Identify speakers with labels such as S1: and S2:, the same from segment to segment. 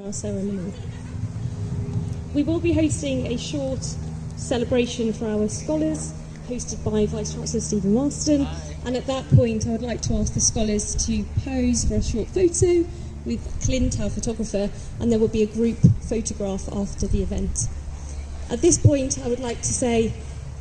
S1: our ceremony. We will be hosting a short celebration for our scholars, hosted by Vice-Chancellor Stephen Marston, and at that point I would like to ask the scholars to pose for a short photo with Clint, our photographer, and there will be a group photograph after the event. At this point I would like to say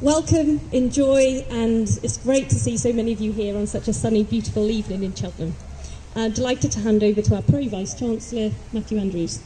S1: welcome, enjoy, and it's great to see so many of you here on such a sunny, beautiful evening in Cheltenham. I'm delighted to hand over to our Pro Vice-Chancellor, Matthew Andrews.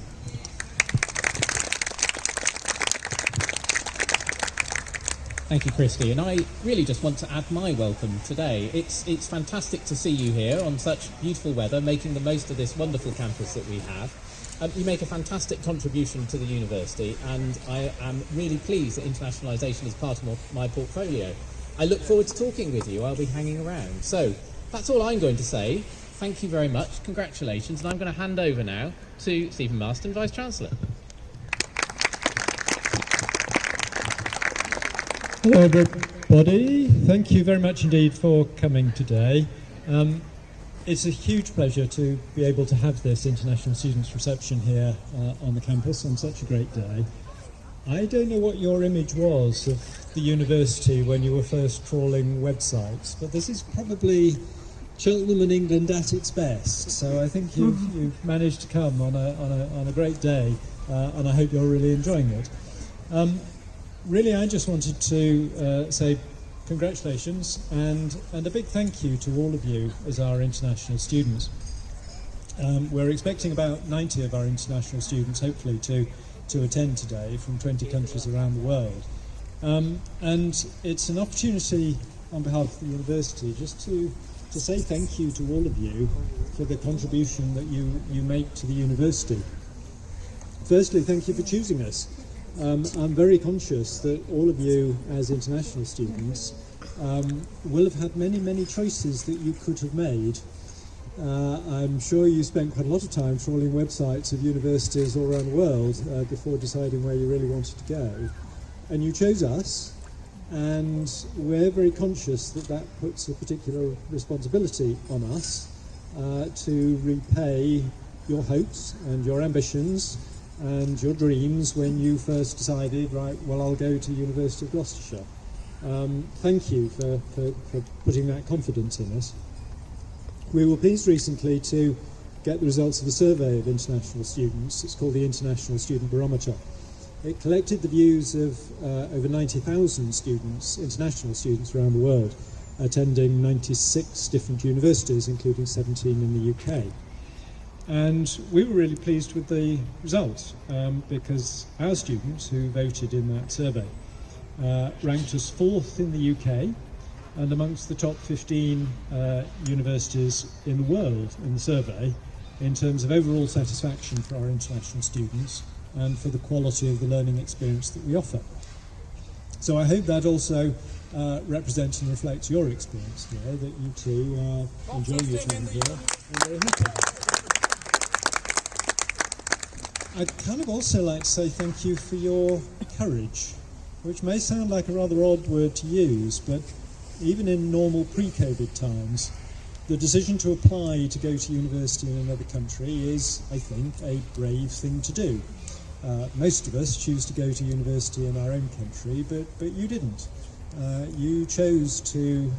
S2: Thank you, Christy, and I really just want to add my welcome today. It's fantastic to see you here on such beautiful weather, making the most of this wonderful campus that we have. You make a fantastic contribution to the university, and I am really pleased that internationalisation is part of my portfolio. I look forward to talking with you. I'll be hanging around. So that's all I'm going to say. Thank you very much. Congratulations. And I'm going to hand over now to Stephen Marston, Vice-Chancellor.
S3: Hello everybody, thank you very much indeed for coming today. It's a huge pleasure to be able to have this International Students Reception here on the campus on such a great day. I don't know what your image was of the university when you were first trawling websites, but this is probably Cheltenham and England at its best, so I think you've managed to come on a great day, and I hope you're really enjoying it. Really, I just wanted to say congratulations and a big thank you to all of you as our international students. We're expecting about 90 of our international students, hopefully, to attend today from 20 countries around the world. And it's an opportunity on behalf of the university just to say thank you to all of you for the contribution that you make to the university. Firstly, thank you for choosing us. I'm very conscious that all of you as international students will have had many choices that you could have made. I'm sure you spent quite a lot of time trawling websites of universities all around the world before deciding where you really wanted to go. And you chose us, and we're very conscious that puts a particular responsibility on us to repay your hopes and your ambitions and your dreams when you first decided, right, well, I'll go to University of Gloucestershire. Thank you for putting that confidence in us. We were pleased recently to get the results of a survey of international students. It's called the International Student Barometer. It collected the views of over 90,000 students, international students around the world, attending 96 different universities, including 17 in the UK. And we were really pleased with the results because our students who voted in that survey ranked us 4th in the UK and amongst the top 15 universities in the world in the survey in terms of overall satisfaction for our international students and for the quality of the learning experience that we offer. So I hope that also represents and reflects your experience here, that you too enjoy your time here and very happy. I'd kind of also like to say thank you for your courage, which may sound like a rather odd word to use, but even in normal pre-COVID times, the decision to apply to go to university in another country is, I think, a brave thing to do. Most of us choose to go to university in our own country, but you didn't. You chose to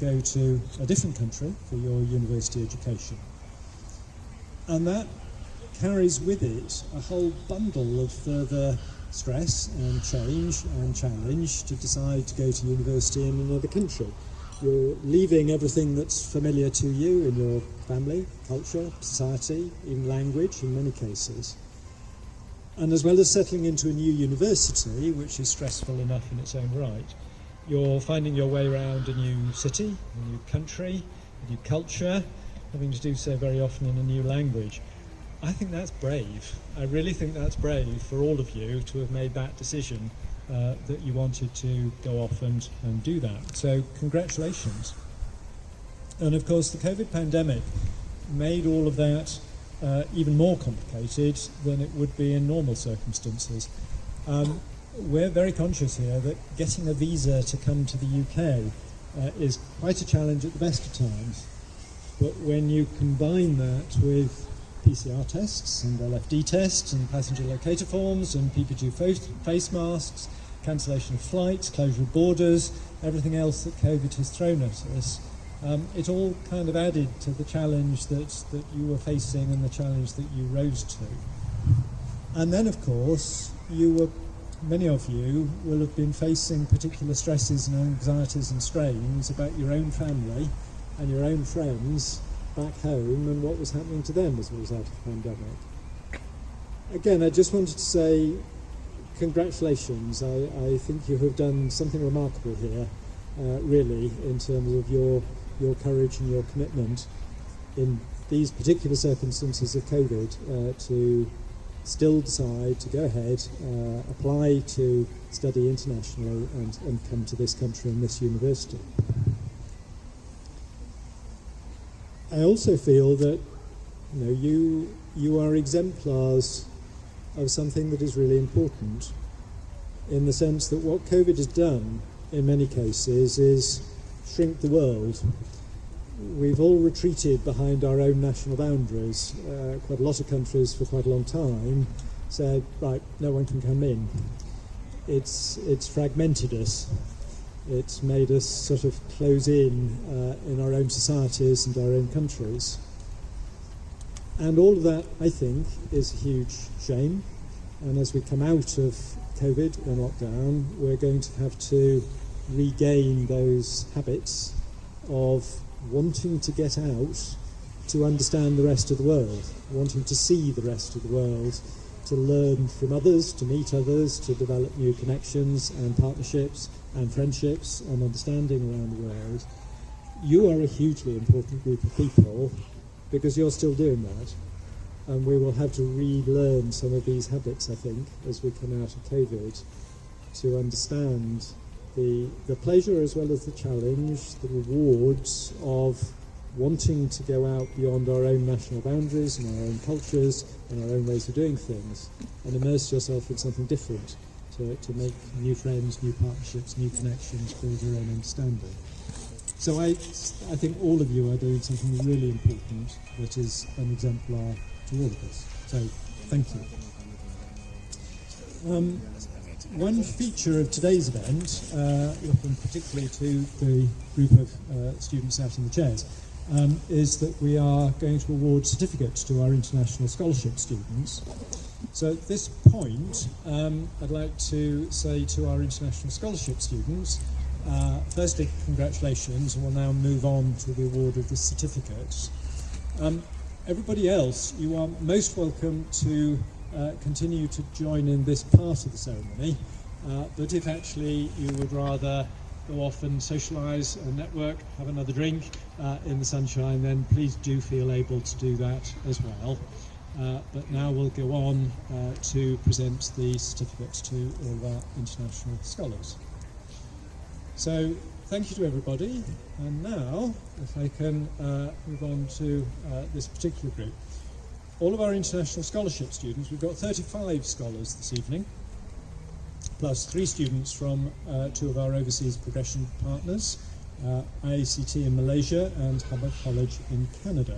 S3: go to a different country for your university education. And that carries with it a whole bundle of further stress and change and challenge to decide to go to university in another country. You're leaving everything that's familiar to you in your family, culture, society, even language in many cases. And as well as settling into a new university, which is stressful enough in its own right, you're finding your way around a new city, a new country, a new culture, having to do so very often in a new language. I think that's brave. I really think that's brave for all of you to have made that decision that you wanted to go off and do that. So congratulations. And of course the COVID pandemic made all of that even more complicated than it would be in normal circumstances. We're very conscious here that getting a visa to come to the UK is quite a challenge at the best of times. But when you combine that with PCR tests and LFD tests and passenger locator forms and PP2 face masks, cancellation of flights, closure of borders, everything else that COVID has thrown at us. It all kind of added to the challenge that you were facing and the challenge that you rose to. And then, of course, many of you will have been facing particular stresses and anxieties and strains about your own family and your own friends back home and what was happening to them as a result of the pandemic. Again, I just wanted to say congratulations. I think you have done something remarkable here, really, in terms of your courage and your commitment in these particular circumstances of COVID to still decide to go ahead, apply to study internationally and come to this country and this university. I also feel that you are exemplars of something that is really important, in the sense that what COVID has done in many cases is shrink the world. We've all retreated behind our own national boundaries. Quite a lot of countries for quite a long time said, right, no one can come in. It's fragmented us. It's made us sort of close in our own societies and our own countries. And all of that, I think, is a huge shame. And as we come out of COVID and lockdown, we're going to have to regain those habits of wanting to get out to understand the rest of the world, wanting to see the rest of the world, to learn from others, to meet others, to develop new connections and partnerships and friendships and understanding around the world. You are a hugely important group of people because you're still doing that. And we will have to relearn some of these habits, I think, as we come out of COVID, to understand the pleasure as well as the challenge, the rewards of wanting to go out beyond our own national boundaries and our own cultures and our own ways of doing things and immerse yourself in something different to make new friends, new partnerships, new connections, build your own understanding. So I think all of you are doing something really important that is an exemplar to all of us. So thank you. One feature of today's event, looking particularly to the group of students out in the chairs, is that we are going to award certificates to our international scholarship students. So at this point, I'd like to say to our international scholarship students, firstly, congratulations, and we'll now move on to the award of the certificates. Everybody else, you are most welcome to continue to join in this part of the ceremony, but if actually you would rather go off and socialise and network, have another drink in the sunshine, then please do feel able to do that as well. But now we'll go on to present the certificates to all of our international scholars. So thank you to everybody, and now if I can move on to this particular group. All of our international scholarship students, we've got 35 scholars this evening, plus 3 students from 2 of our overseas progression partners, IACT in Malaysia and Hubbard College in Canada.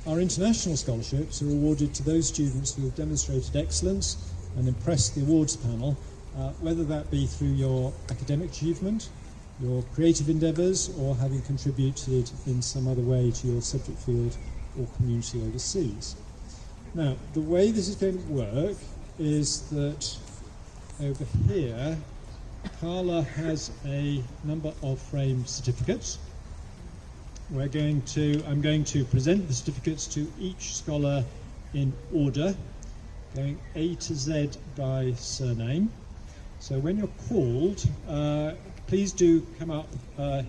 S3: Our international scholarships are awarded to those students who have demonstrated excellence and impressed the awards panel, whether that be through your academic achievement, your creative endeavours, or having contributed in some other way to your subject field or community overseas. Now, the way this is going to work is that over here, Carla has a number of framed certificates. I'm going to present the certificates to each scholar in order, going A to Z by surname. So when you're called, please do come up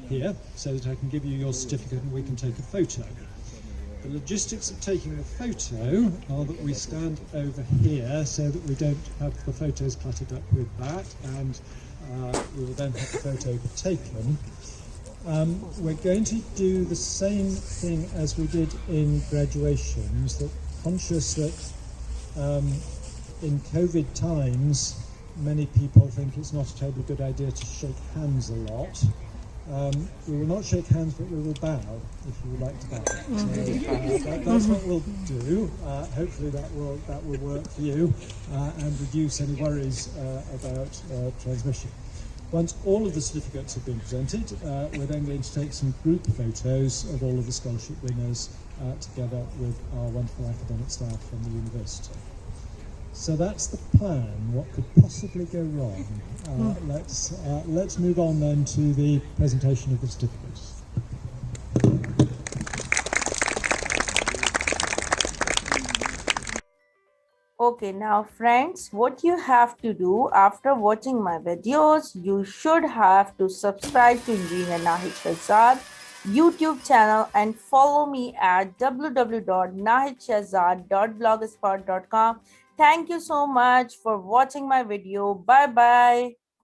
S3: here so that I can give you your certificate and we can take a photo. The logistics of taking the photo are that we stand over here so that we don't have the photos cluttered up with that, and we will then have the photo taken. We're going to do the same thing as we did in graduations, that conscious that in COVID times many people think it's not a terribly good idea to shake hands a lot. We will not shake hands, but we will bow if you would like to bow. So, that's what we'll do. Hopefully that will work for you and reduce any worries about transmission. Once all of the certificates have been presented, we're then going to take some group photos of all of the scholarship winners together with our wonderful academic staff from the university. So that's the plan. What could possibly go wrong? Let's move on then to the presentation of the certificates.
S4: Okay, now friends, what you have to do after watching my videos, you should have to subscribe to Engineer Nahid Shahzad YouTube channel and follow me at www.nahidshahzad.blogspot.com. Thank you so much for watching my video. Bye bye.